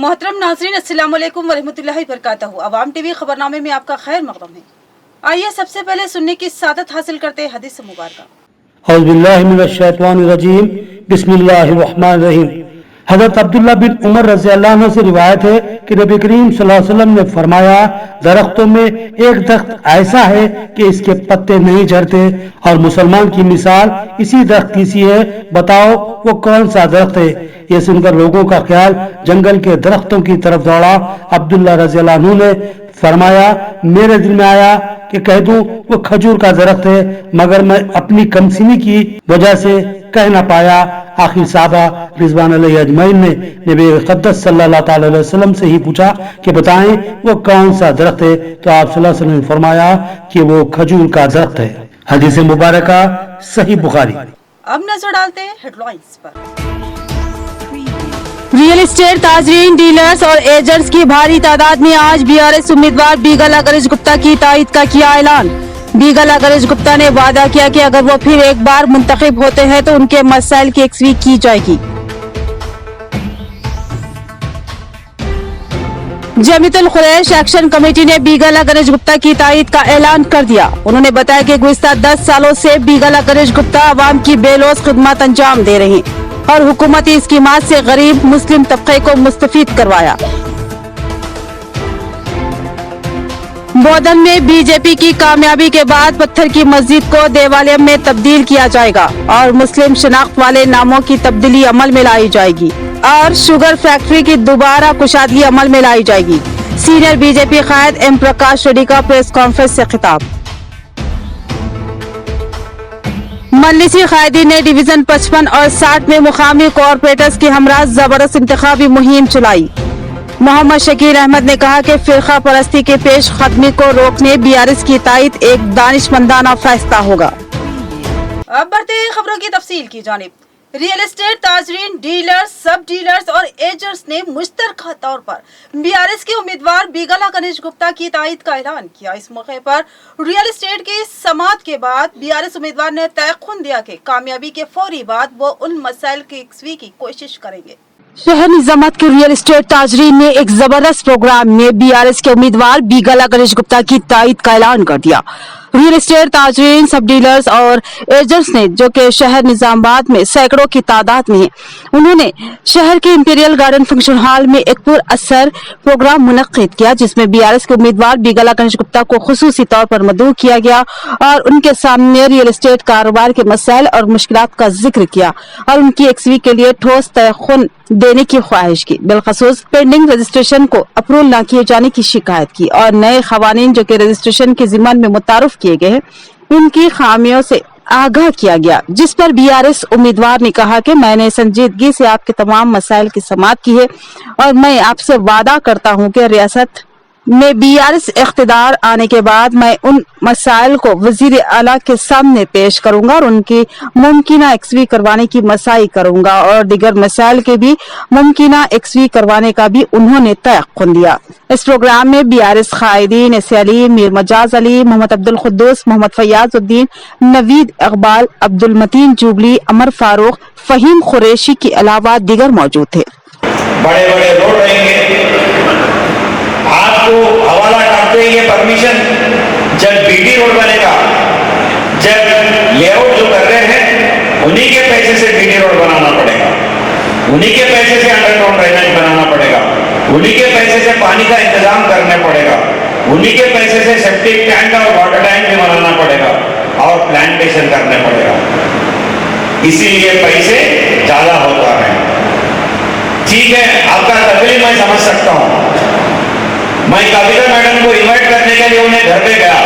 मोहतरम नाज़रीन, अस्सलाम वालेकुम वरहमतुल्लाहि वबरकातुहू। अवाम टीवी खबरनामे में आपका खैर मक़दम है। आइए सबसे पहले सुनने की सादत हासिल करते हैं हदीस मुबारक। औज़ु बिल्लाहि मिनश शैतानिर रजीम, बिस्मिल्लाहिर रहमानिर रहीम। हज़रत अब्दुल्ला बिन उमर रज़ियल्लाहु अन्हु से रिवायत है कि नबी करीम सल्लल्लाहु अलैहि वसल्लम ने फरमाया, दरख्तों में एक दरख्त ऐसा है कि इसके पत्ते नहीं झड़ते और मुसलमान की मिसाल इसी दरख्त की सी है, बताओ वो कौन सा दरख्त है। ये सुनकर लोगों का ख्याल जंगल के दरख्तों की तरफ दौड़ा। अब्दुल्ला रज़ियल्लाहु अन्हु ने फरमाया, मेरे दिल में आया कि कह दूं वो खजूर का दरख्त है, मगर मैं अपनी कमसिनी की वजह से कह ना पाया। आखिर साहबा रिजवान अलैहि अजमईन ने नबी मुक़द्दस सल्लल्लाहु अलैहि वसल्लम से ही पूछा कि बताएं वो कौन सा दरख्त है, तो आप सल्लल्लाहु अलैहि वसल्लम ने फरमाया कि वो खजूर का दरख्त है। हदीस मुबारका सही बुखारी। अब नजर डालते हैं हेडलाइंस पर। रियल एस्टेट ताजरीन, डीलर्स और एजेंट्स की भारी तादाद ने आज बीआरएस उम्मीदवार बीगल गणेश गुप्ता की तायद का किया ऐलान। बीगल गणेश गुप्ता ने वादा किया कि अगर वो फिर एक बार मुंतखब होते हैं तो उनके मसाइल की यकसवी की जाएगी। जमीयतुल कुरैश एक्शन कमेटी ने बीगल गणेश गुप्ता की तायद का ऐलान कर दिया। उन्होंने बताया कि गुज़िश्ता 10 सालों से बीगल गणेश गुप्ता अवाम की बेलौस खिदमत अंजाम दे रहे हैं और हुकूमती स्कीमात से गरीब मुस्लिम तबके को मुस्तफीद करवाया। बोधन में बीजेपी की कामयाबी के बाद पत्थर की मस्जिद को देवालयम में तब्दील किया जाएगा और मुस्लिम शनाख्त वाले नामों की तब्दीली अमल में लाई जाएगी और शुगर फैक्ट्री की दोबारा कुशादगी अमल में लाई जाएगी। सीनियर बीजेपी कायद एम प्रकाश रेड्डी का प्रेस कॉन्फ्रेंस से खिताब। मजलिसी कायदीन ने डिवीजन 55 और 60 में मुकामी कॉरपोरेटर्स की हमरा जबरदस्त इंतखाबी मुहिम चलाई। मोहम्मद शकील अहमद ने कहा कि फिरका परस्ती के पेश खदमी को रोकने बीआरएस की तायद एक दानिशमंदाना फैसला होगा। अब बढ़ते हैं खबरों की तफसील की जानिब। रियल एस्टेट ताजरीन, डीलर्स, सब डीलर्स और एजेंट्स ने मुश्तरका तौर पर बीआरएस के उम्मीदवार बीगल गणेश गुप्ता की तायद का ऐलान किया। इस मौके पर रियल एस्टेट की समात के बाद बीआरएस उम्मीदवार ने तयक़ुन दिया कि कामयाबी के फौरी बाद वो उन मसाइल की यकसवी की कोशिश करेंगे। शहर निजामत के रियल एस्टेट ताजरीन ने एक जबरदस्त प्रोग्राम में बीआरएस के उम्मीदवार बीगल गणेश गुप्ता की तायद का ऐलान कर दिया। रियल एस्टेट ताजरीन, सब डीलर्स और एजेंट्स ने, जो कि शहर निजामाबाद में सैकड़ों की तादाद में हैं, उन्होंने शहर के इंपीरियल गार्डन फंक्शन हॉल में एक पुर असर प्रोग्राम मुनक्किद किया, जिसमें बीआरएस के उम्मीदवार बीगल गणेश गुप्ता को खुसूसी तौर पर मदऊ किया गया और उनके सामने रियल एस्टेट कारोबार के मसाइल और मुश्किलात का जिक्र किया और उनकी यकसवी के लिए ठोस तयक़ुन देने की ख्वाहिश की। बिलखसूस पेंडिंग रजिस्ट्रेशन को अप्रूवल न किए जाने की शिकायत की और नए खवानीन जो कि रजिस्ट्रेशन के जिम्मन में मुतारुफ किए गए हैं, उनकी खामियों से आगाह किया गया। जिस पर बीआरएस उम्मीदवार ने कहा कि मैंने संजीदगी से आपके तमाम मसाइल की समाअत की है और मैं आपसे वादा करता हूं कि रियासत में बीआरएस इख्तिदार आने के बाद मैं उन मसाइल को वजीर आला के सामने पेश करूंगा और उनकी मुमकिना यकसवी करवाने की मसाई करूंगा और दीगर मसाइल के भी मुमकिना यकसवी करवाने का भी उन्होंने तयक़ुन दिया। इस प्रोग्राम में बीआरएस कायदीन एस अली, मीर मजाज अली, मोहम्मद अब्दुल खुद्दूस, मोहम्मद फयाजुद्दीन, नवीद इकबाल, अब्दुल मतीन जुबली, अमर फारूक, फहीम कुरैशी के अलावा दीगर मौजूद थे। बड़े बड़े रोड रहेंगे, आपको हवाला करते हैं ये परमिशन। जब बीटी रोड बनेगा, जब लेआउट जो कर रहे हैं उन्हीं के पैसे से बीटी रोड बनाना पड़ेगा, उन्हीं के पैसे से अंडरग्राउंड ड्रेनेज बनाना पड़ेगा, उन्हीं के पैसे से पानी का इंतजाम करने पड़ेगा, उन्हीं के पैसे से सेप्टिक टैंक और वाटर टैंक भी बनाना पड़ेगा और प्लांटेशन करने पड़ेगा। इसीलिए पैसे ज्यादा होता है। ठीक है, आपका तकलीफ मैं समझ सकता हूँ। मैं कविता मैडम को इनवाइट करने के लिए उन्हें घर पे गया,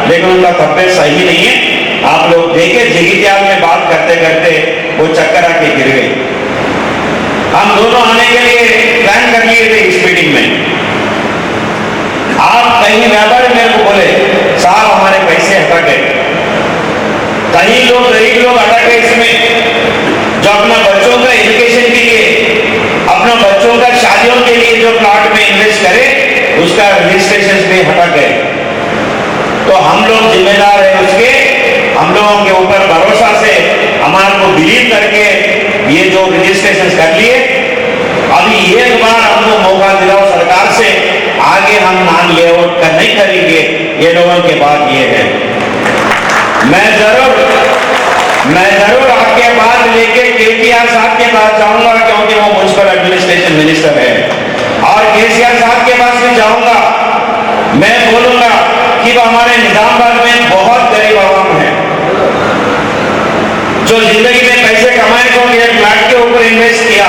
लेकिन उनका तबीयत सही नहीं है। आप लोग देखे जिगित्याल में बात करते करते वो चक्कर आके गिर गई। हम दोनों आने के लिए प्लान कर लिए थे इस मीटिंग में। आप कहीं व्यापारी मेरे को बोले, साहब हमारे पैसे हटा गए। कहीं लोग गरीब लोग अटक गए इसमें, जो अपना बच्चों का एजुकेशन के लिए, अपना बच्चों का शादियों के लिए जो प्लॉट में इन्वेस्ट करे उसका रजिस्ट्रेशन भी हटा गए। तो हम लोग जिम्मेदार है उसके, हम लोगों के ऊपर भरोसा से हमारे को बिलीव करके ये जो रजिस्ट्रेशन कर लिए, अभी एक बार हमको मौका हम नॉन लेआउट का नहीं करेंगे, ये लोगों के बात ये है। मैं जरूर आपके बात लेके केटीआर साहब के पास जाऊंगा, क्योंकि वो म्युनिसिपल एडमिनिस्ट्रेशन मिनिस्टर है, और केसीआर साहब के पास भी जाऊंगा। मैं बोलूंगा कि वो हमारे निजामाबाद में बहुत गरीब आवाम है, जो जिंदगी में पैसे कमाए तो ये फ्लैट के ऊपर इन्वेस्ट किया।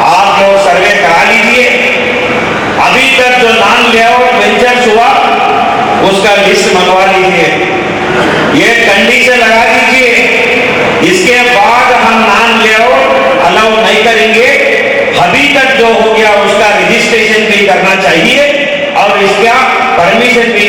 आप लोग सर्वे करा लीजिए, अभी तक जो नॉन लेआउट वेंचर्स हुआ उसका लिस्ट मंगवा लीजिए, ये कंडीशन लगा दीजिए, इसके बाद हम नॉन लेआउट अलाउ नहीं करेंगे। अभी तक जो हो गया उसका रजिस्ट्रेशन भी करना चाहिए और इसका परमिशन भी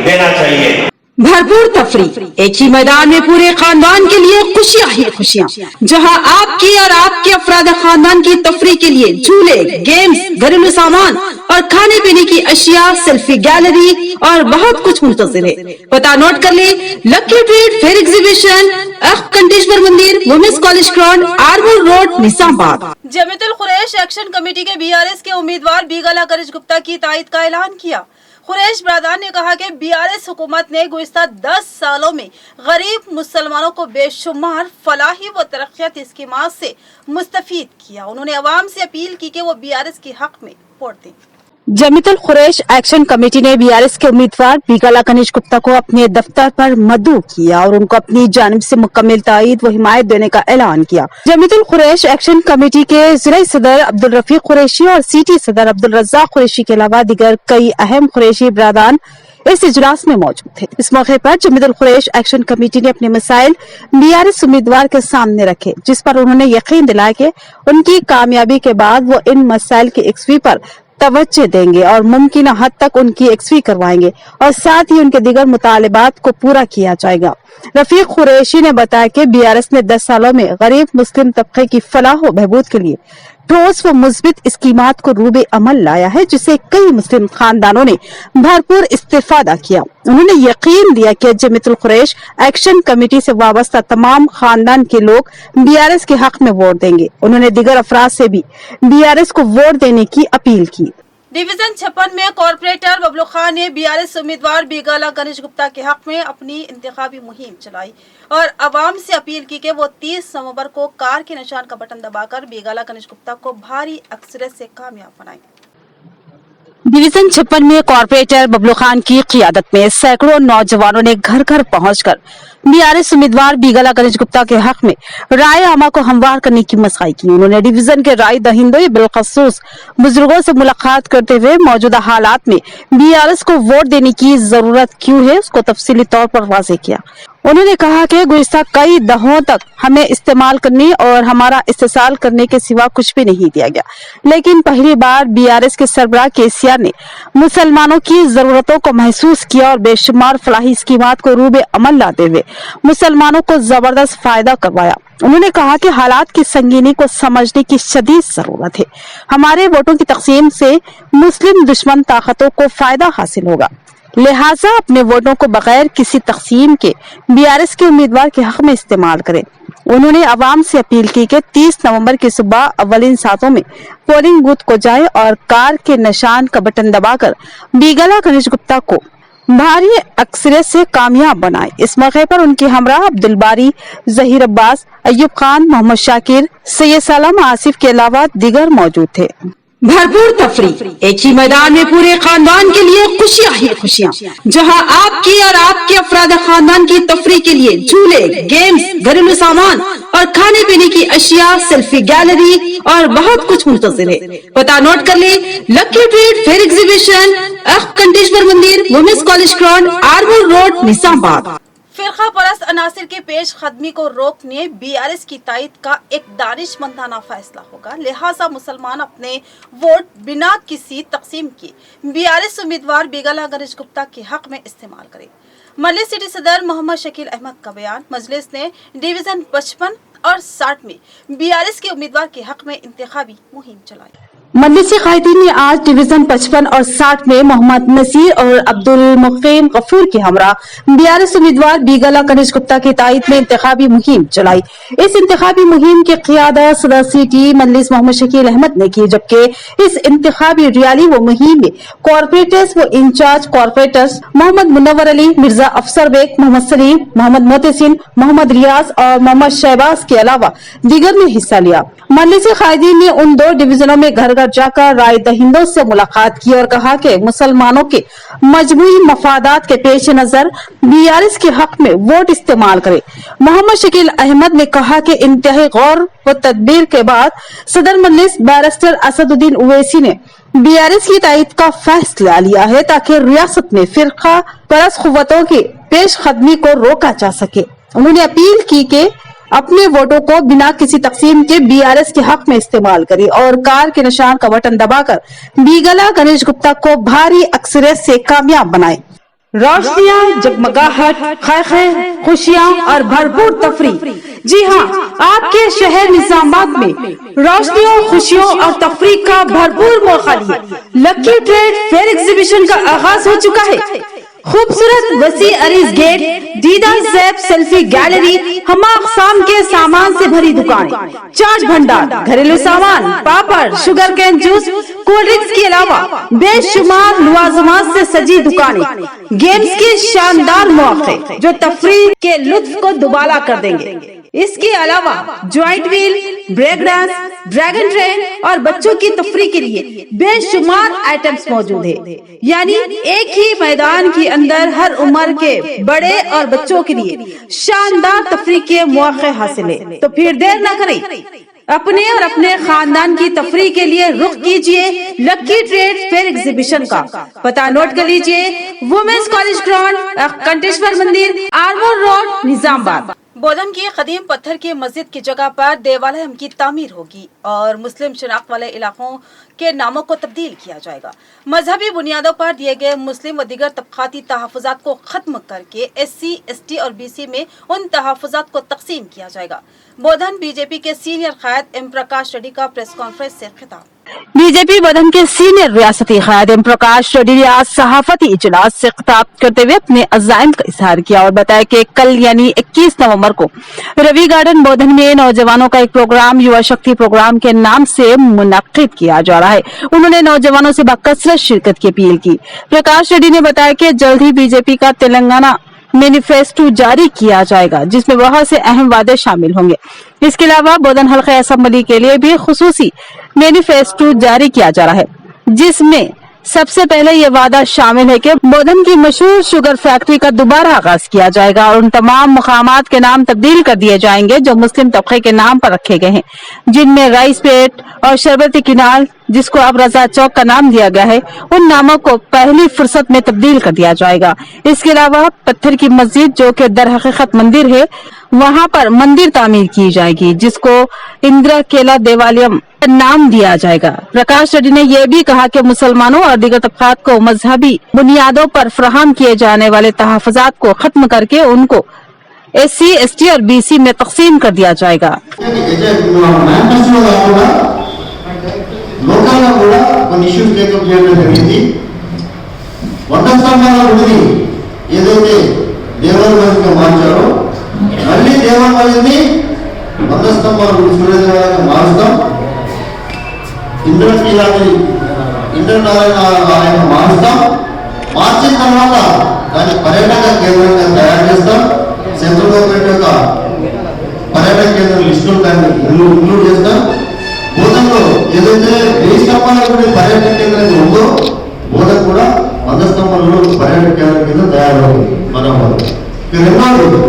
देना चाहिए। भरपूर तफरी, एक ही मैदान में पूरे खानदान के लिए खुशियां ही खुशियां, जहां आपकी और आपके अफराद खानदान की तफरी के लिए झूले, गेम्स, घरेलू सामान और खाने पीने की अशिया, सेल्फी गैलरी और बहुत कुछ मुंतजिर है। पता नोट कर ले, lucky treat fair exhibition, Kanteshwar मंदिर, women's college ground, Armoor road, Nizamabad. Jamiatul Quraish action committee के बीआरएस के उम्मीदवार बीगला करिश गुप्ता की तायद का ऐलान किया। कुरैश बरादरान ने कहा कि बीआरएस हुकूमत ने गुज़िश्ता 10 सालों में गरीब मुसलमानों को बेशुमार फलाही व तरक्याती स्कीमात से मुस्तफीद किया। उन्होंने अवाम से अपील की कि वो बीआरएस के हक में वोट दें। जमीयतुल कुरैश एक्शन कमेटी ने बीआरएस के उम्मीदवार बीगला कनिश गुप्ता को अपने दफ्तर पर मदऊ किया और उनको अपनी जानिब से मुकम्मल तायद व हिमायत देने का ऐलान किया। जमीयतुल कुरैश एक्शन कमेटी के जिला सदर अब्दुल रफीक कुरैशी और सिटी सदर अब्दुल रज़्ज़ाक कुरैशी के अलावा दीगर कई अहम कुरैशी बरादरान इस इजलास में मौजूद थे। इस मौके पर जमीयतुल कुरैश एक्शन कमेटी ने अपने मसाइल बीआरएस उम्मीदवार के सामने रखे, जिस पर उन्होंने यकीन दिलाया कि उनकी कामयाबी के बाद वो इन मसाइल की यकसवी पर तवज्जो देंगे और मुमकिन हद तक उनकी यकसवी करवाएंगे और साथ ही उनके दीगर मुतालिबात को पूरा किया जाएगा। रफीक कुरैशी ने बताया कि बीआरएस ने 10 सालों में गरीब मुस्लिम तबके की फलाह व बहबूद के लिए ठोस व मुस्बित स्कीमात को रूबे अमल लाया है, जिसे कई मुस्लिम खानदानों ने भरपूर इस्तेफादा किया। उन्होंने यकीन दिया कि जमीयतुल कुरैश एक्शन कमेटी से वाबस्ता तमाम खानदान के लोग बीआरएस के हक में वोट देंगे। उन्होंने दीगर अफराद से भी बीआरएस को वोट देने की अपील की। डिवीजन 56 में कॉर्पोरेटर बबलू खान ने बीआरएस उम्मीदवार बीगला कनिश गुप्ता के हक में अपनी इंतखाबी मुहिम चलाई और अवाम से अपील की कि वो 30 नवंबर को कार के निशान का बटन दबाकर बीगला कनिश गुप्ता को भारी अक्सरियत से कामयाब बनाए। डिवीजन 56 में कॉर्पोरेटर बबलू खान की क़ियादत में सैकड़ों नौजवानों ने घर घर पहुंचकर बीआरएस उम्मीदवार बीगला कनिश गुप्ता के हक में राय आमा को हमवार करने की मशक़ाई की। उन्होंने डिवीजन के राय दहिंदों बिलखसूस बुजुर्गों से मुलाकात करते हुए मौजूदा हालात में बीआरएस को वोट देने की जरूरत क्यों है उसको तफसीली तौर पर वाज़ेह किया। उन्होंने कहा कि गुज़िश्ता कई दहाकों तक हमें इस्तेमाल करने और हमारा इस्तेसाल करने के सिवा कुछ भी नहीं दिया गया, लेकिन पहली बार बीआरएस के सरबराह केसीआर ने मुसलमानों की जरूरतों को महसूस किया और बेशुमार फलाही स्कीमात को रूबे अमल लाते हुए मुसलमानों को जबरदस्त फायदा करवाया। उन्होंने कहा कि हालात की संगीनी को समझने की शदीद जरूरत है। हमारे वोटों की तकसीम से मुस्लिम दुश्मन ताकतों को फायदा हासिल होगा, लिहाजा अपने वोटों को बगैर किसी तकसीम के बीआरएस के उम्मीदवार के हक में इस्तेमाल करें। उन्होंने अवाम से अपील की कि 30 नवंबर की सुबह अव्वलिन सातों में पोलिंग बूथ को जाए और कार के निशान का बटन दबाकर बीगला कनिश गुप्ता को भारी अक्सरियत से कामयाब बनाए। इस मौके पर उनके हमरा अब्दुल बारी, जहीर अब्बास, अय्यूब खान, मोहम्मद शाकिर, सैयद सलाम आसिफ के अलावा दीगर मौजूद थे। भरपूर तफरी, एक ही मैदान में पूरे खानदान के लिए खुशियां ही खुशियां, जहां आपकी और आपके अफराद खानदान की तफरी के लिए झूले, गेम्स, घरेलू सामान और खाने पीने की अशिया, सेल्फी गैलरी और बहुत कुछ मुंतजिर है। पता नोट कर ले, lucky treat fair exhibition, Kanteshwar मंदिर, women's college ground, Armoor road, Nizamabad. फिरका परस्त अनासिर के पेश खदमी को रोकने बीआरएस की तायद का एक दानिशमंदाना फैसला होगा, लिहाजा मुसलमान अपने वोट बिना किसी तकसीम के बीआरएस उम्मीदवार बीगला कनिश गुप्ता के हक में इस्तेमाल करें। मजलिस सिटी सदर मोहम्मद शकील अहमद का बयान। मजलिस ने डिवीजन 55 और 60 में बीआरएस के उम्मीदवार के हक में इंतखाबी मुहिम चलाई। मजलिस कायदीन ने आज डिवीजन 55 और 60 में मोहम्मद नसीर और अब्दुल मुकीम गफूर के हमरा बीआरएस उम्मीदवार बीगला कनिज गुप्ता की तायद में इंतखाबी मुहिम चलाई। इस इंतखाबी मुहिम की क़ियादत सदर सिटी मजलिस मोहम्मद शकील अहमद ने की, जबकि इस इंतखाबी रैली व मुहिम में कॉर्पोरेटर्स व इंचार्ज कॉर्पोरेटर्स मोहम्मद मुनव्वर अली, मिर्जा अफसर बेग, मोहम्मद सलीम, मोहम्मद मोहसिन, मोहम्मद रियाज और मोहम्मद शहबाज के अलावा दीगर ने हिस्सा लिया। मजलिस कायदीन ने उन दो डिवीजनों में घर घर जाकर राय दहिंदों से मुलाकात की और कहा कि मुसलमानों के मजमूई मफादात के पेश नजर बीआरएस के हक में वोट इस्तेमाल करें। मोहम्मद शकील अहमद ने कहा कि इंतहाई गौर व तदबीर के बाद सदर मजलिस बैरिस्टर असदुद्दीन ओवैसी ने बीआरएस की तायद का फैसला लिया है ताकि रियासत में फिरका परस्त कुव्वतों की पेश कदमी को रोका जा सके। उन्होंने अपील की कि अपने वोटों को बिना किसी तकसीम के बीआरएस के हक में इस्तेमाल करें और कार के निशान का बटन दबाकर बीगला गणेश गुप्ता को भारी अक्सरियत से कामयाब बनाएं। रोशनियां, जगमगाहट, खैर, खुशियां और भरपूर तफरी। जी हाँ, आपके शहर निजामाबाद में रोशनियों, खुशियों और तफरी का भरपूर मौका लिए लकी ट्रेड फेयर एग्जीबिशन का आगाज हो चुका है। खूबसूरत वसी अरीज गेट, दीदार ज़ैब सेल्फी गैलरी, हमा अक़साम के सामान से भरी दुकानें, चाट भंडार, घरेलू सामान, papad, sugar cane juice, cold drinks के अलावा बेशुमार लवाजमात से सजी दुकानें, गेम्स के शानदार मौके जो तफरीह के लुत्फ को दुबाला कर देंगे। इसके अलावा giant wheel, break dance, dragon train और बच्चों की तफरीह के लिए बेशुमार आइटम्स मौजूद है। यानी एक ही मैदान के अंदर हर उम्र के बड़े और बच्चों के लिए शानदार तफरीह के मौके हासिल है। तो फिर देर न करें, अपने और अपने खानदान की तफरीह के लिए रुख कीजिए लकी ट्रेड फेयर एग्जीबिशन का। पता नोट कर लीजिए, वुमेन्स कॉलेज ग्राउंड, कंटेश्वर मंदिर, आर्मोर रोड, निजामाबाद। बोधन की कदीम पत्थर की मस्जिद की जगह पर देवालय की तामीर होगी और मुस्लिम शनाख्त वाले इलाकों के नामों को तब्दील किया जाएगा। मजहबी बुनियादों पर दिए गए मुस्लिम व दीगर तबकाती तहफ़्फ़ुज़ात को खत्म करके SC, ST और BC में उन तहफ़्फ़ुज़ात को तकसीम किया जाएगा। बोधन बीजेपी के सीनियर कायद एम प्रकाश रेड्डी का प्रेस कॉन्फ्रेंस से खिताब। बीजेपी बोधन के सीनियर रियासती कायद एम प्रकाश रेड्डी ने आज सहाफती इजलास से खिताब करते हुए अपने अज़ाइम का इजहार किया और बताया कि कल यानी 21 नवंबर को रवि गार्डन बोधन में नौजवानों का एक प्रोग्राम युवा शक्ति प्रोग्राम के नाम से मुनक्किद किया जा रहा है। उन्होंने नौजवानों से बकसरत शिरकत की अपील की। प्रकाश रेड्डी ने बताया कि जल्द ही बीजेपी का तेलंगाना मैनिफेस्टो जारी किया जाएगा, जिसमें बहुत से अहम वादे शामिल होंगे। इसके अलावा बोधन हल्के असेंबली के लिए भी खुसूसी मैनिफेस्टो जारी किया जा रहा है, जिसमें सबसे पहले ये वादा शामिल है कि बोधन की मशहूर शुगर फैक्ट्री का दोबारा आगाज किया जाएगा और उन तमाम मुकामात के नाम तब्दील कर दिए जाएंगे जो मुस्लिम तबके के नाम पर रखे गए हैं, जिनमें राइस पेट और शरबती किनाल, जिसको अब रजा चौक का नाम दिया गया है, उन नामों को पहली फुर्सत में तब्दील कर दिया जाएगा। इसके अलावा पत्थर की मस्जिद, जो कि दर हकीकत मंदिर है, वहां पर मंदिर तामीर की जाएगी, जिसको इंदिरा केला देवालयम नाम दिया जाएगा। प्रकाश रेड्डी ने यह भी कहा कि मुसलमानों और दीगर तबकात को मजहबी बुनियादों पर फराहम किए जाने वाले तहफ़्फ़ुज़ात को खत्म करके उनको SC, ST और BC में तकसीम कर दिया जाएगा। లోకల్గా కూడా కొన్ని ఇష్యూస్ టేకప్ చేయడం జరిగింది. వంద స్తంభాల గుడిని ఏదైతే దేవాలయంగా మార్చారో మళ్ళీ దేవాలయాన్ని 100 స్తంభాల గుడి సూర్యదేవాలయంగా మారుస్తాం. ఇంద్రనారాయణ ఆలయంగా మారుస్తాం. మార్చిన తర్వాత దాన్ని పర్యాటక కేంద్రంగా తయారు చేస్తాం. సెంట్రల్ గవర్నమెంట్ యొక్క పర్యాటక కేంద్రం లిస్టులో దాన్ని ఇంక్లూడ్ చేస్తాం. బోధనలో ఏదైతే 1000 స్తంభాల గుడి పర్యాటక కేంద్రంగా ఉందో బోధన కూడా 100 స్తంభాలలో పర్యాటక కేంద్రం కింద తయారవుతుంది. రెండోది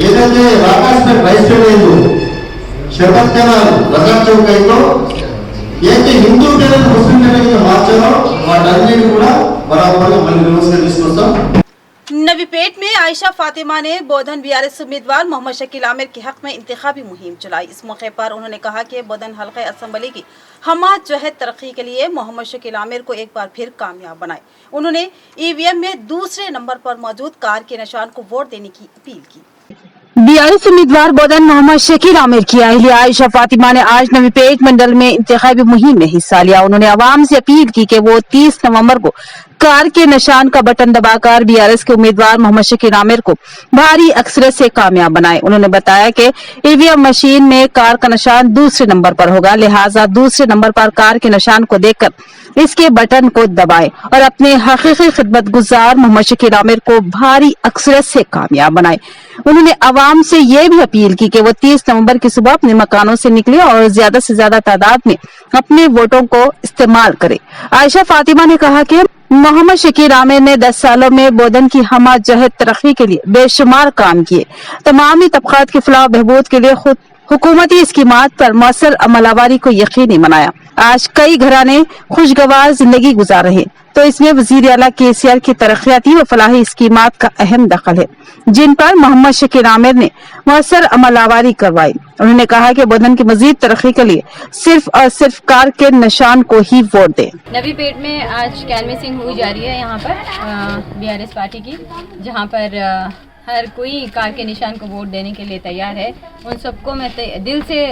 ఏదైతే రాకాశపేట రైస్ స్టేట్ అయిందో, షర్బత్ కెనాల్, రజా చౌక్ అయిందో, ఏదైతే హిందూ పేరు ముస్లిం పేరు కింద మార్చారో వాటన్నిటి కూడా బరాబర్గా మళ్ళీ వ్యవస్థ తీసుకొస్తాం. नवी पेट में आयशा फातिमा ने बोधन बीआरएस उम्मीदवार मोहम्मद शकील आमिर के हक में इंतखाबी मुहिम चलाई। इस मौके पर उन्होंने कहा कि बोधन हल्के असेंबली की हमा जहद तरक्की के लिए मोहम्मद शकील आमिर को एक बार फिर कामयाब बनाए। उन्होंने EVM में दूसरे नंबर पर मौजूद कार के निशान को वोट देने की अपील की। बीआरएस उम्मीदवार बोधन मोहम्मद शकील आमिर की अहलिया आयशा फातिमा ने आज नवी पेट मंडल में इंतखाबी मुहिम में हिस्सा लिया। उन्होंने आवाम से अपील की कि वो 30 नवंबर को कार के निशान का बटन दबाकर बीआरएस के उम्मीदवार मोहम्मद शकील आमिर को भारी अक्सरियत से कामयाब बनाए। उन्होंने बताया कि ईवीएम मशीन में कार का निशान दूसरे नंबर पर होगा, लिहाजा दूसरे नंबर पर कार के निशान को देखकर इसके बटन को दबाएं और अपने हकीकी खिदमत गुजार मोहम्मद शकील आमिर को भारी अक्सरियत से कामयाब बनाए। उन्होंने आवाम से ये भी अपील की कि वो 30 नवंबर की सुबह अपने मकानों से निकले और ज्यादा से ज्यादा तादाद में अपने वोटों को इस्तेमाल करे। आयशा फातिमा ने कहा कि मोहम्मद शकील आमिर ने 10 सालों में बोधन की हमा जहद तरक्की के लिए बेशुमार काम किए। तमामी तबकात की फलाह बहबूद के लिए खुद हुकूमती स्कीमात पर मौसर अमलावरी को यकीनी बनाया। आज कई घराने खुशगवार जिंदगी गुजार रहे, तो इसमें वजीर आला केसीआर की तरक्याती व फलाही स्कीमात का अहम दखल है, जिन पर मोहम्मद शकील आमिर ने मौसर अमलावरी करवाई। उन्होंने कहा कि बोधन की मजीद तरक्की के लिए सिर्फ और सिर्फ कार के निशान को ही वोट दें। नवी पेट में आज कैनवेसिंग हुई जा रही है यहाँ पर बीआरएस पार्टी की, जहाँ पर हर कोई कार के निशान को वोट देने के लिए तैयार है। उन सबको मैं दिल से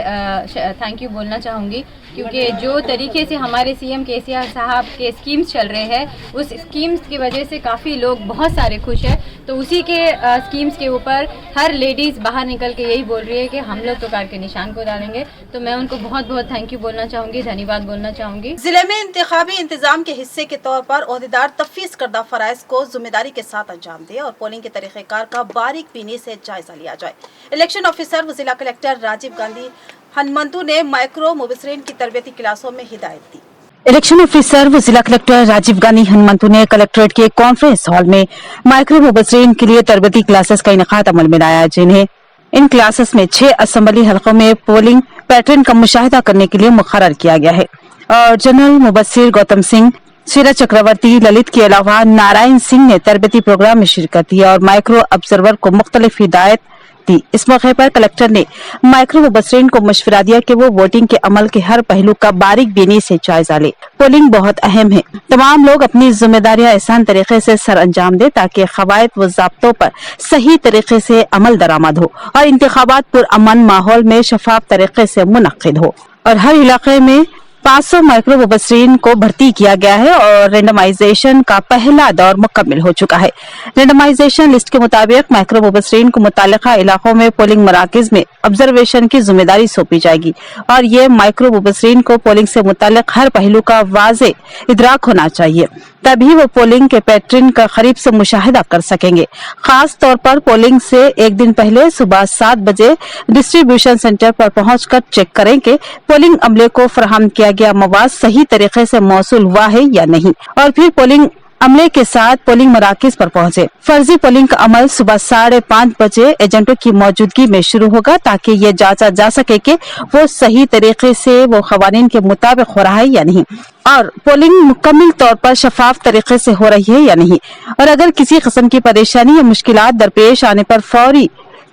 थैंक यू बोलना चाहूँगी, क्योंकि जो तरीके से हमारे सीएम केसीआर साहब के स्कीम्स चल रहे हैं, उस स्कीम्स की वजह से काफ़ी लोग बहुत सारे खुश हैं। तो उसी के स्कीम्स के ऊपर हर लेडीज़ बाहर निकल के यही बोल रही है कि हम लोग तो कार के निशान को डालेंगे। तो मैं उनको बहुत बहुत थैंक यू बोलना चाहूँगी, धन्यवाद बोलना चाहूँगी। जिले में इंतखाबी इंतजाम के हिस्से के तौर पर ओहदेदार तफवीज करदा फराइज को जिम्मेदारी के साथ अंजाम दे और पोलिंग के तरीक़ेकार का बारीक बीनी से जायजा लिया जाए। इलेक्शन ऑफिसर व जिला कलेक्टर राजीव गांधी हनुमंतु ने माइक्रो मुबसरीन की तरबियती क्लासों में हिदायत दी। इलेक्शन ऑफिसर व जिला कलेक्टर राजीव गांधी हनुमंतु ने कलेक्ट्रेट के कॉन्फ्रेंस हॉल में माइक्रो मुबसरीन के लिए तरबियती क्लासेस का इनेकाद अमल में लाया, जिन्हें इन क्लासेस में 6 असेंबली हलकों में पोलिंग पैटर्न का मुशाहिदा करने के लिए मुकर्रर किया गया है। और जनरल मुबस्सिर गौतम सिंह, शीला चक्रवर्ती, ललित के अलावा नारायण सिंह ने तरबियती प्रोग्राम में शिरकत की और माइक्रो ऑब्जर्वर को मुख्तलिफ हिदायत दी। इस मौके पर कलेक्टर ने माइक्रो मुबसरीन को मशवरा दिया कि वो वोटिंग के अमल के हर पहलू का बारीक बीनी से जायजा ले। पोलिंग बहुत अहम है, तमाम लोग अपनी जिम्मेदारियां आसान तरीके से सर अंजाम दे ताकि कवायद व ज़ाब्तों पर सही तरीके से अमल दरामद हो और इंतखाबात पुरअमन माहौल में शफाफ तरीके से मुनक्किद हो। और हर इलाके में 500 माइक्रो मुबसरीन को भर्ती किया गया है और रेंडमाइजेशन का पहला दौर मुकम्मल हो चुका है। रेंडमाइजेशन लिस्ट के मुताबिक माइक्रो मुबसरीन को मुतालिका इलाकों में पोलिंग मराकज में ऑब्जर्वेशन की जिम्मेदारी सौंपी जाएगी और ये माइक्रो मुबसरीन को पोलिंग से मुतालिक हर पहलू का वाज़े इदराक होना चाहिए, तभी वो पोलिंग के पैटर्न का करीब से मुशाहिदा कर सकेंगे। खास तौर पर पोलिंग से एक दिन पहले सुबह 7 बजे डिस्ट्रीब्यूशन सेंटर पर पहुंचकर चेक करें कि पोलिंग अमले को फराहम किया गया मवाद सही तरीके से मौसूल हुआ है या नहीं, और फिर पोलिंग अमले के साथ पोलिंग मराकज पर पहुंचे। फर्जी पोलिंग का अमल सुबह 5:30 बजे एजेंटों की मौजूदगी में शुरू होगा ताकि ये जांचा जा सके कि वो सही तरीके से वो खवानीन के मुताबिक हो रहा है या नहीं और पोलिंग मुकम्मल तौर पर शफाफ तरीके से हो रही है या नहीं। और अगर किसी किस्म की परेशानी या मुश्किलात दरपेश आने पर फौरी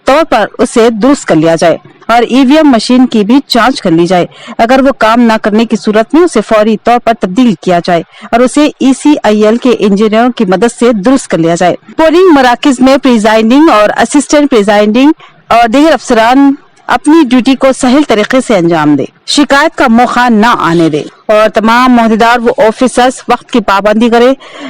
तौर पर उसे दुरुस्त कर लिया जाए और ईवीएम मशीन की भी जांच कर ली जाए। अगर वो काम न करने की सूरत में उसे फौरी तौर पर तब्दील किया जाए और उसे ECIL के इंजीनियरों की मदद से दुरुस्त कर लिया जाए। पोलिंग मराकज में प्रिजाइडिंग और असिस्टेंट प्रिजाइडिंग और दीगर अफसरान अपनी ड्यूटी को सही तरीके से अंजाम दे, शिकायत का मौका न आने दे और तमाम मोहदेदार वो ऑफिसर्स वक्त की पाबंदी करे,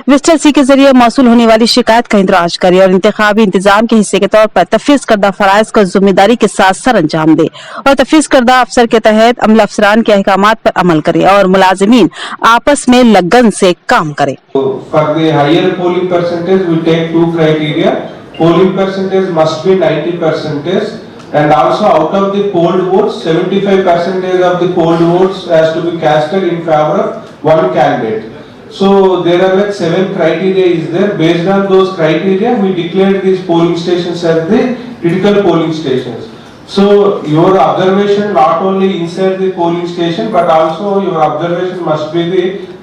विजिटर सी के जरिए मौसूल होने वाली शिकायत का इंदराज करे और इंतखाबी इंतजाम के हिस्से के तौर पर तफवीज करदा फराइज को जिम्मेदारी के साथ सर अंजाम दे और तफवीज करदा अफसर के तहत अमला अफसरान के अहकामात पर अमल करे और मुलाजिमीन आपस में लगन से काम करे। For the higher polling percentage, we take 2 criteria. Polling percentage must be 90%. And also out of the polled votes, 75% of the polled votes has to be casted in favor of one candidate. So there are like 7 criteria is there. Based on those criteria, we declared these polling stations as the critical polling stations. So your observation not only inside the polling station, but also your observation must be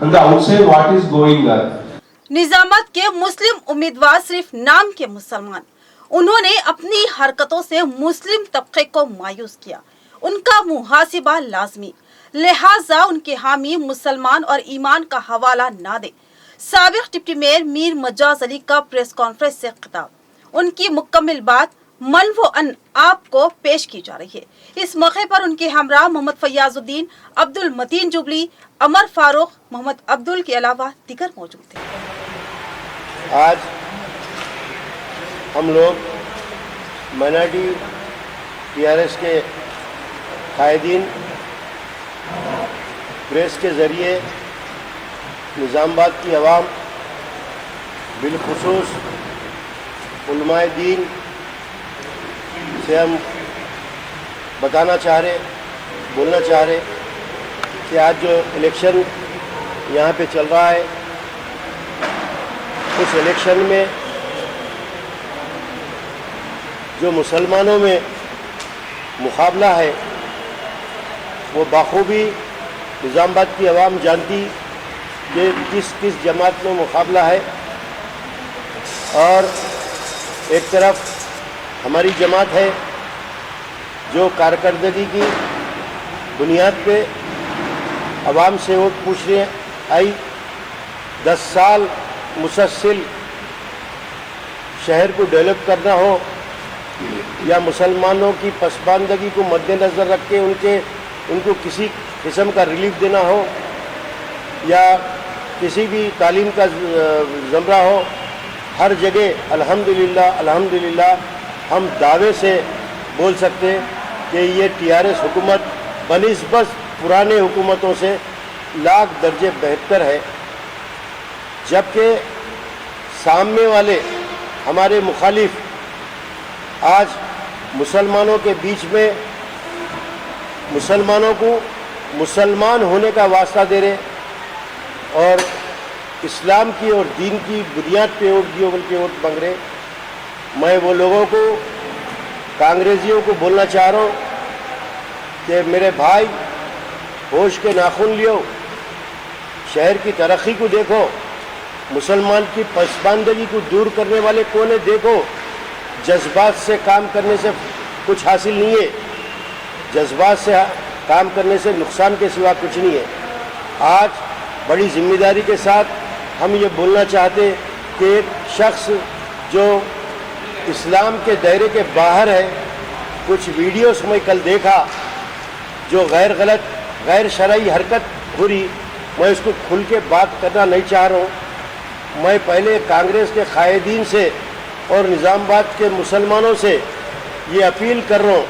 on the outside what is going on. निजामत के मुस्लिम उम्मीदवार सिर्फ नाम के मुसलमान, उन्होंने अपनी हरकतों से मुस्लिम तबके को मायूस किया। उनका मुहासिबा लाजमी, लिहाजा उनके हामी मुसलमान और ईमान का हवाला ना दे। साबिक डिप्टी मेयर मीर मजाज अली का प्रेस कॉन्फ्रेंस से खिताब। उनकी मुकम्मल बात मन वो अन आपको पेश की जा रही है। इस मौके पर उनके हमरा मोहम्मद फयाजुद्दीन, अब्दुल मतीन जुबली, अमर फारूक, मोहम्मद अब्दुल के अलावा दीगर मौजूद थे। आज हम लोग माइनॉरिटी टीआरएस के कायदीन प्रेस के ज़रिए निज़ामाबाद की आवाम, बिलखुसूस उलमाए दीन से हम बताना चाह रहे, बोलना चाह रहे कि आज जो इलेक्शन यहाँ पे चल रहा है, उस इलेक्शन में जो मुसलमानों में मुकाबला है वो बाखूबी निज़ामाबाद की आवाम जानती कि किस किस जमात में मुकाबला है। और एक तरफ हमारी जमात है जो कारकर्दगी की बुनियाद पे आवाम से वोट पूछने आई, 10 साल मुसलसल शहर को डेवलप करना हो या मुसलमानों की पसमानदगी को मद्देनज़र रख के उनको किसी किस्म का रिलीफ देना हो या किसी भी तालीम का ज़मरा हो, हर जगह अल्हम्दुलिल्लाह हम दावे से बोल सकते हैं कि ये टीआरएस हुकूमत बनिस्बत पुराने हुकूमतों से लाख दर्जे बेहतर है। जबकि सामने वाले हमारे मुखालिफ आज मुसलमानों के बीच में मुसलमानों को मुसलमान होने का वास्ता दे रहे और इस्लाम की और दीन की बुनियाद पे वोट दियो बल्कि वोट मांग रहे। मैं वो लोगों को, कांग्रेसियों को बोलना चाह रहा हूँ कि मेरे भाई, होश के नाखून लियो, शहर की तरक्की को देखो, मुसलमान की पसमानदगी को दूर करने वाले कौन है देखो। जज्बात से काम करने से कुछ हासिल नहीं है, जज्बात से काम करने से नुकसान के सिवा कुछ नहीं है। आज बड़ी जिम्मेदारी के साथ हम ये बोलना चाहते कि एक शख्स जो इस्लाम के दायरे के बाहर है, कुछ वीडियोस में कल देखा जो गैर शरई हरकत हो रही, मैं उसको खुल के बात करना नहीं चाह रहा हूँ। मैं पहले कांग्रेस के कायदीन से और निज़ामाबाद के मुसलमानों से ये अपील कर रहा हूँ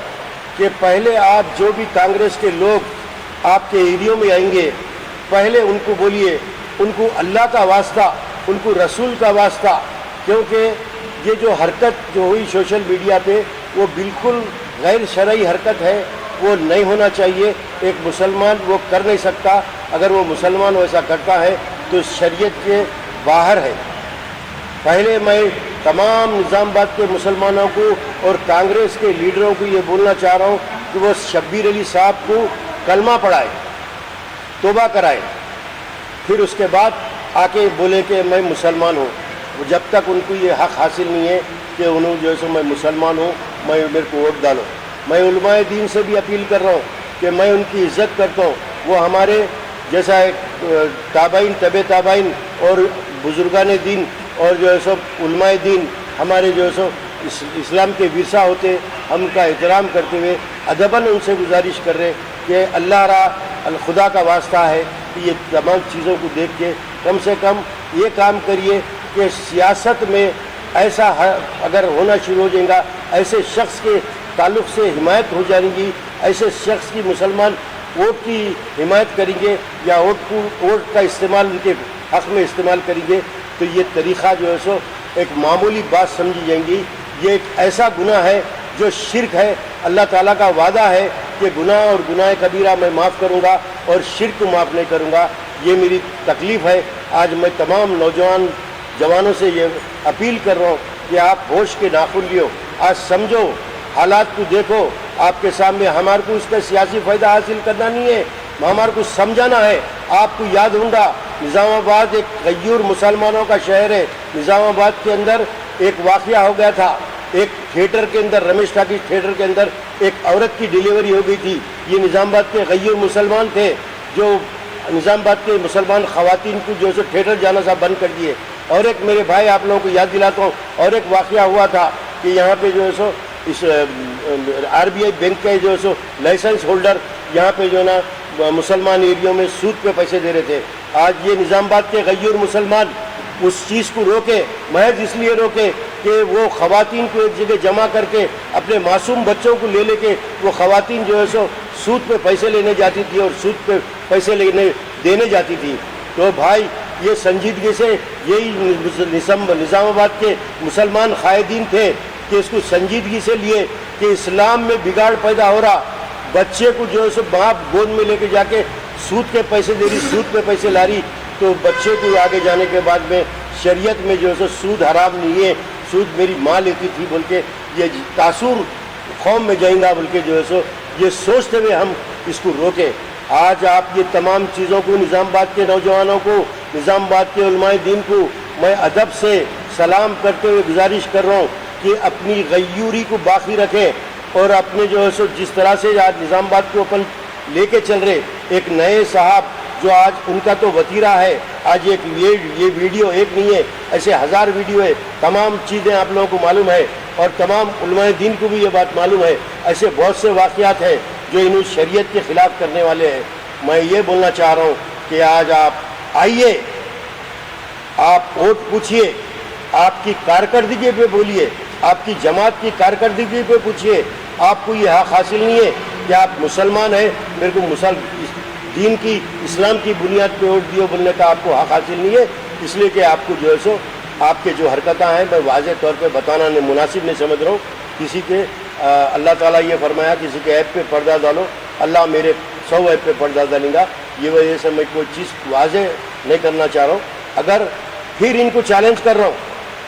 कि पहले आप जो भी कांग्रेस के लोग आपके एरियो में आएंगे, पहले उनको बोलिए, उनको अल्लाह का वास्ता, उनको रसूल का वास्ता, क्योंकि ये जो हरकत जो हुई सोशल मीडिया पे वो बिल्कुल गैर शरई हरकत है, वो नहीं होना चाहिए। एक मुसलमान वो कर नहीं सकता, अगर वो मुसलमान वैसा करता है तो शरीयत के बाहर है। पहले मैं तमाम निज़ामाबाद के मुसलमानों को और कांग्रेस के लीडरों को ये बोलना चाह रहा हूँ कि वो शब्बीर अली साहब को कलमा पढ़ाए, तौबा कराए, फिर उसके बाद आके बोले कि मैं मुसलमान हूँ। जब तक उनको ये हक़ हासिल नहीं है कि उन्होंने जो है मैं मुसलमान हूँ, मेरे को वोट डालो। मैं उलमाए दीन से भी अपील कर रहा हूँ कि मैं उनकी इज़्ज़त करता हूँ। वो हमारे जैसा ताबाइन, तबे ताबाइन और बुजुर्गान दीन और जो है सो उलमाए दीन हमारे जो है सो इस्लाम के विरसा होते, हम उनका एहतराम करते हुए अदबन उनसे गुजारिश कर रहे कि अल्लाह रा खुदा का वास्ता है कि ये तमाम चीज़ों को देख के कम से कम ये काम करिए कि सियासत में ऐसा अगर होना शुरू हो जाएगा, ऐसे शख्स के ताल्लुक़ से हिमायत हो जाएगी, ऐसे शख्स की मुसलमान वोट की हिमायत करेंगे या वोट का इस्तेमाल उनके हक़ में इस्तेमाल करेंगे, तो ये तरीक़ा जो है सो एक मामूली बात समझी जाएंगी। ये एक ऐसा गुनाह है जो शिरक है। अल्लाह ताला का वादा है कि गुनाह और गुनाह कबीरा मैं माफ़ करूँगा और शिरक को माफ़ नहीं करूँगा। ये मेरी तकलीफ़ है। आज मैं तमाम नौजवान जवानों से ये अपील कर रहा हूँ कि आप होश के नाखून लियो, आज समझो, हालात को देखो। आपके सामने हमारे को उसका सियासी फ़ायदा हासिल करना नहीं है, हमारे को समझाना है। आपको याद होगा निज़ामाबाद एक गयूर मुसलमानों का शहर है। निज़ामाबाद के अंदर एक वाक़या हो गया था, एक थिएटर के अंदर, रमेश टाकीज थिएटर के अंदर एक औरत की डिलीवरी हो गई थी। ये निज़ामाबाद के गयूर मुसलमान थे जो निज़ामाबाद के मुसलमान ख़वातीन को जो है थिएटर जाना सा बंद कर दिए। और एक मेरे भाई आप लोगों को याद दिलाता हूँ, और एक वाक़या हुआ था कि यहाँ पे जो है सो इस RBI बैंक के जो है सो लाइसेंस होल्डर यहाँ पे जो है ना मुसलमान एरियो में सूद पे पैसे दे रहे थे। आज ये निज़ामाबाद के गय्यूर मुसलमान उस चीज़ को रोके, महज इसलिए रोके कि वो ख़वातीन को एक जगह जमा करके अपने मासूम बच्चों को ले लेके वो ख़वातीन जो है सो सूद पे पैसे लेने जाती थी और सूद पे पैसे देने जाती थी। तो भाई ये संजीदगी से यही निज़ामाबाद के मुसलमान कायदीन थे कि इसको संजीदगी से लिए कि इस्लाम में बिगाड़ पैदा हो रहा, बच्चे को जो है सो बाप गोद में लेके जाके सूद के पैसे दे रही, सूद पे पैसे ला रही, तो बच्चे को आगे जाने के बाद में शरीयत में जो है सो सूद हराम नहीं है, सूद मेरी माँ लेती थी बोल के ये तासुर कौम में जाएंगा बोल के जो है सो ये सोचते हुए हम इसको रोके। आज आप ये तमाम चीज़ों को निज़ामाबाद के नौजवानों को, निज़ामाबाद के उलमाए दीन को मैं अदब से सलाम करते हुए गुजारिश कर रहा हूँ कि अपनी गय्यूरी को बाकी रखें और अपने जो है सो जिस तरह से आज निज़ामाबाद को अपन लेके चल रहे, एक नए साहब जो आज उनका तो वतीरा है, आज एक ये वीडियो एक नहीं है, ऐसे 1000 वीडियो है, तमाम चीज़ें आप लोगों को मालूम है और तमाम उलमाए दीन को भी ये बात मालूम है। ऐसे बहुत से वाक़यात हैं जो इन शरीयत के ख़िलाफ़ करने वाले हैं। मैं ये बोलना चाह रहा हूँ कि आज आप आइए, आप वोट पूछिए, आपकी कारकर्दगी पे बोलिए, आपकी जमात की कारकर्दगी पे पूछिए। आपको ये हक़ हासिल नहीं है कि आप मुसलमान हैं, मेरे को दीन की इस्लाम की बुनियाद पे वोट दियो बोलने का आपको हक़ हासिल नहीं है। इसलिए कि आपको जो है सो आपके जो हरकतें हैं मैं वाज़ेह तौर पे बताना मुनासिब नहीं समझ रहा हूँ। किसी के अल्लाह ताला ये फरमाया किसी के ऐप पे पर्दा डालो, अल्लाह मेरे 100 ऐप पे पर्दा डालेगा, ये वजह से मैं कोई चीज़ वाज़ेह नहीं करना चाह रहा हूँ। अगर फिर इनको चैलेंज कर रहा हूँ,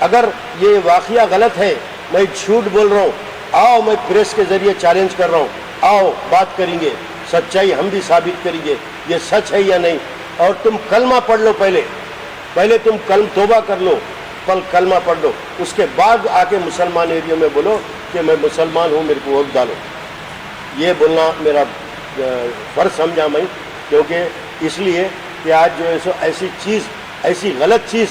अगर ये वाक़या गलत है, मैं झूठ बोल रहा हूँ, आओ मैं प्रेस के ज़रिए चैलेंज कर रहा हूँ, आओ बात करेंगे, सच्चाई हम भी साबित करेंगे ये सच है या नहीं। और तुम कलमा पढ़ लो, पहले तुम तौबा कर लो, कलमा पढ़ लो, उसके बाद आके मुसलमान एरिया में बोलो कि मैं मुसलमान हूँ, मेरे को वोट डालो। ये बोलना मेरा फ़र्ज समझा मैं, क्योंकि इसलिए कि आज जो है सो ऐसी चीज़, ऐसी गलत चीज़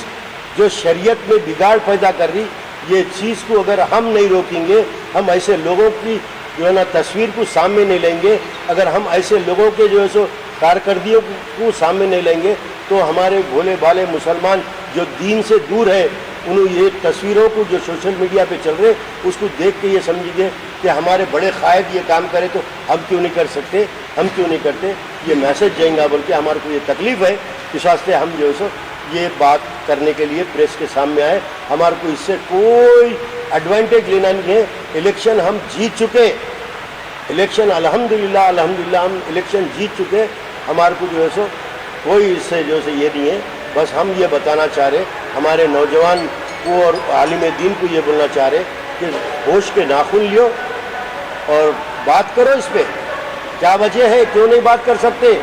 जो शरीयत में बिगाड़ पैदा कर रही, ये चीज़ को अगर हम नहीं रोकेंगे, हम ऐसे लोगों की जो है ना तस्वीर को सामने नहीं लेंगे, अगर हम ऐसे लोगों के जो है सो कारकर्दियों को सामने नहीं लेंगे, तो हमारे भोले भाले मुसलमान जो दीन से दूर है, उन ये तस्वीरों को जो सोशल मीडिया पे चल रहे, उसको देख के ये समझिए कि हमारे बड़े कायद ये काम करें तो हम क्यों नहीं कर सकते, हम क्यों नहीं करते। ये मैसेज जाएगा बोल के हमारे को ये तकलीफ़ है, इस वास्ते हम जो है सो ये बात करने के लिए प्रेस के सामने आए। हमारे को इससे कोई एडवांटेज लेना नहीं है। इलेक्शन हम जीत चुके, इलेक्शन अल्हम्दुलिल्लाह हम इलेक्शन जीत चुके। हमारे को जो है सो कोई इससे जो है ये नहीं है। बस हम ये बताना चाह रहे हमारे नौजवान को और आलिम दीन को ये बोलना चाह रहे कि होश के नाखून लियो और बात करो इस पर। क्या वजह है, क्यों नहीं बात कर सकते,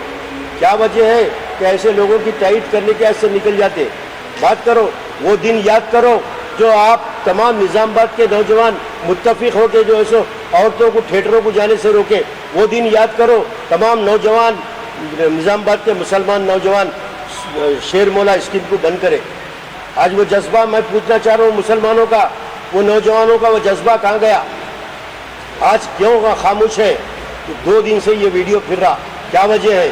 क्या वजह है कि ऐसे लोगों की तायीद करने के ऐसे निकल जाते। बात करो, वो दिन याद करो जो आप तमाम निज़ामाबाद के नौजवान मुत्तफ़िक़ हो के जो है सो औरतों को थिएटरों को जाने से रोके। वो दिन याद करो, तमाम नौजवान निज़ामाबाद के मुसलमान नौजवान शेर मौला स्कीम को बंद करे। आज वो जज्बा मैं पूछना चाह रहा हूँ मुसलमानों का, वो नौजवानों का वो जज्बा कहाँ गया? आज क्यों खामोश है? तो 2 दिन से ये वीडियो फिर रहा, क्या वजह है?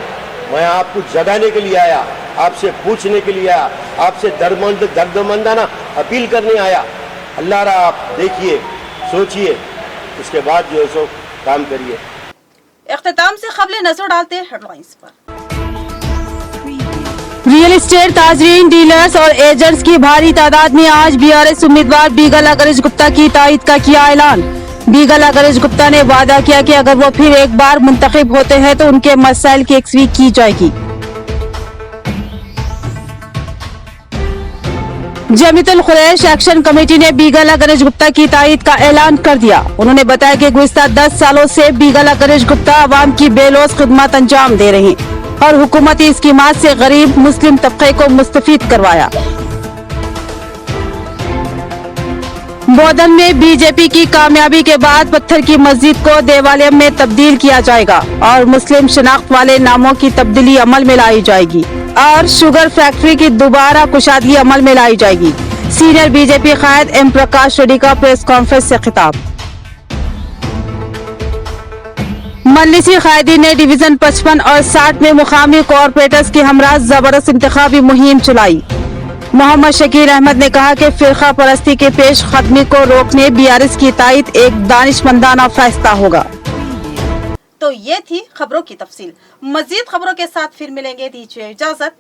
मैं आपको जगाने के लिए आया, आपसे पूछने के लिए आया, आपसे दर्दमंदाना अपील करने आया। अल्लाह रा आप देखिए, सोचिए, उसके बाद जो है सो काम करिए। इख्तिताम से खबरें नजर डालते हैं हेडलाइंस पर। रियल एस्टेट ताजरीन, डीलर्स और एजेंट्स की भारी तादाद ने आज बीआरएस उम्मीदवार बीगला गणेश गुप्ता की तायद का किया ऐलान। बीगला गणेश गुप्ता ने वादा किया कि अगर वो फिर एक बार मुंतखब होते हैं तो उनके मसाइल की यकसवी की जाएगी। जमीयतुल कुरैश एक्शन कमेटी ने बीगला गणेश गुप्ता की तायद का ऐलान कर दिया। उन्होंने बताया कि गुज़िश्ता 10 सालों से बीगला गणेश गुप्ता आवाम की बेलौस खिदमत अंजाम दे रहे हैं और हुकूमती स्कीमात से गरीब मुस्लिम तबके को मुस्तफीद करवाया। बोधन में बीजेपी की कामयाबी के बाद पत्थर की मस्जिद को देवालय में तब्दील किया जाएगा और मुस्लिम शनाख्त वाले नामों की तब्दीली अमल में लाई जाएगी और शुगर फैक्ट्री की दोबारा कुशादगी अमल में लाई जाएगी। सीनियर बीजेपी कायद एम प्रकाश रेड्डी का प्रेस कॉन्फ्रेंस से खिताब। मजलिसी कायदीन ने डिवीजन 55 और 60 में मुकामी कॉरपोरेटर्स की हमरा जबरदस्त इंतखाबी मुहिम चलाई। मोहम्मद शकील अहमद ने कहा कि फिरका परस्ती के पेश खदमी को रोकने बीआरएस की तायद एक दानिशमंदाना फैसला होगा। तो ये थी खबरों की तफसील। मजीद खबरों के साथ फिर मिलेंगे, दीजिए इजाजत।